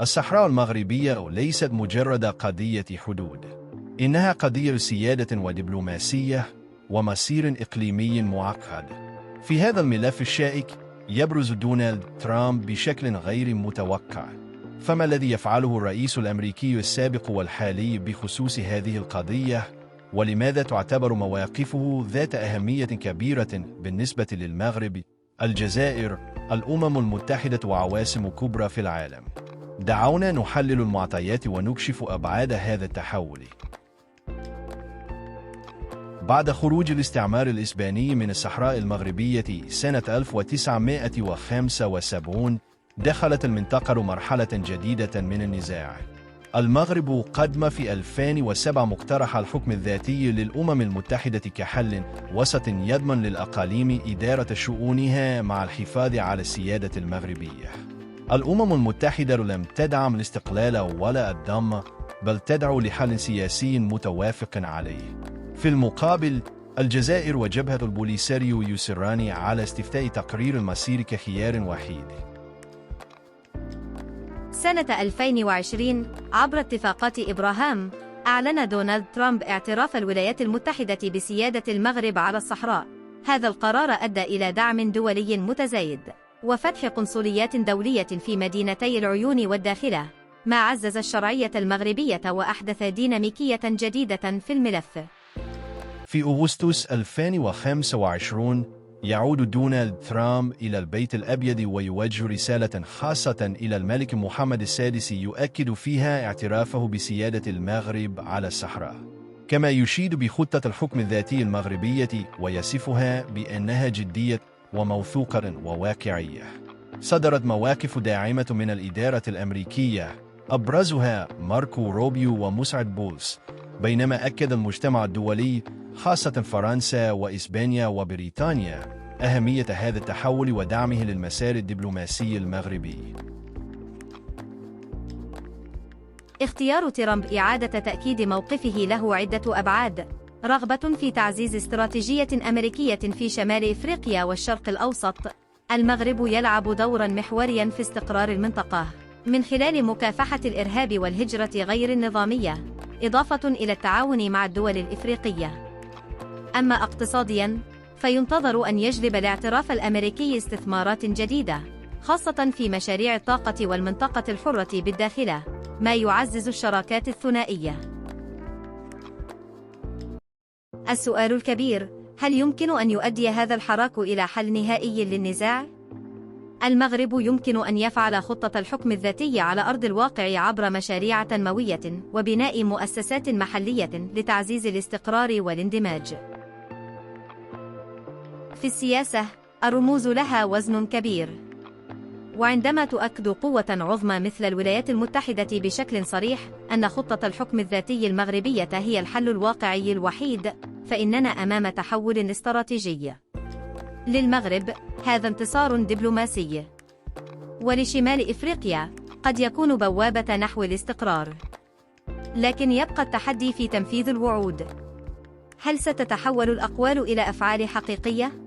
الصحراء المغربية ليست مجرد قضية حدود، إنها قضية سيادة ودبلوماسية ومصير إقليمي معقد. في هذا الملف الشائك يبرز دونالد ترامب بشكل غير متوقع. فما الذي يفعله الرئيس الأمريكي السابق والحالي بخصوص هذه القضية؟ ولماذا تعتبر مواقفه ذات أهمية كبيرة بالنسبة للمغرب، الجزائر، الأمم المتحدة وعواصم كبرى في العالم؟ دعونا نحلل المعطيات ونكشف أبعاد هذا التحول. بعد خروج الاستعمار الإسباني من الصحراء المغربية سنة 1975، دخلت المنطقة مرحلة جديدة من النزاع. المغرب قدم في 2007 مقترح الحكم الذاتي للأمم المتحدة كحل وسط يضمن للأقاليم إدارة شؤونها مع الحفاظ على السيادة المغربية. الأمم المتحدة لم تدعم الاستقلال ولا الضم، بل تدعو لحل سياسي متوافق عليه. في المقابل، الجزائر وجبهة البوليساريو يصران على استفتاء تقرير المصير كخيار وحيد. سنة 2020 عبر اتفاقات إبراهام، أعلن دونالد ترامب اعتراف الولايات المتحدة بسيادة المغرب على الصحراء. هذا القرار أدى إلى دعم دولي متزايد وفتح قنصليات دولية في مدينتي العيون والداخلة، ما عزز الشرعية المغربية وأحدث ديناميكية جديدة في الملف. في أغسطس 2025 يعود دونالد ترامب إلى البيت الأبيض ويوجه رسالة خاصة إلى الملك محمد السادس يؤكد فيها اعترافه بسيادة المغرب على الصحراء، كما يشيد بخطة الحكم الذاتي المغربية ويصفها بأنها جدية وموثوقة وواقعية. صدرت مواقف داعمة من الإدارة الأمريكية، أبرزها ماركو روبيو ومسعد بولس، بينما أكد المجتمع الدولي خاصة فرنسا وإسبانيا وبريطانيا أهمية هذا التحول ودعمه للمسار الدبلوماسي المغربي. اختيار ترامب إعادة تأكيد موقفه له عدة أبعاد: رغبة في تعزيز استراتيجية أمريكية في شمال إفريقيا والشرق الأوسط. المغرب يلعب دورا محوريا في استقرار المنطقة من خلال مكافحة الإرهاب والهجرة غير النظامية، إضافة إلى التعاون مع الدول الإفريقية. أما اقتصادياً، فينتظر أن يجلب الاعتراف الأمريكي استثمارات جديدة، خاصة في مشاريع الطاقة والمنطقة الحرة بالداخلة، ما يعزز الشراكات الثنائية. السؤال الكبير: هل يمكن أن يؤدي هذا الحراك إلى حل نهائي للنزاع؟ المغرب يمكن أن يفعل خطة الحكم الذاتي على أرض الواقع عبر مشاريع تنموية وبناء مؤسسات محلية لتعزيز الاستقرار والاندماج. في السياسة، الرموز لها وزن كبير، وعندما تؤكد قوة عظمى مثل الولايات المتحدة بشكل صريح أن خطة الحكم الذاتي المغربية هي الحل الواقعي الوحيد، فإننا أمام تحول استراتيجي. للمغرب هذا انتصار دبلوماسي، ولشمال إفريقيا قد يكون بوابة نحو الاستقرار. لكن يبقى التحدي في تنفيذ الوعود. هل ستتحول الأقوال إلى أفعال حقيقية؟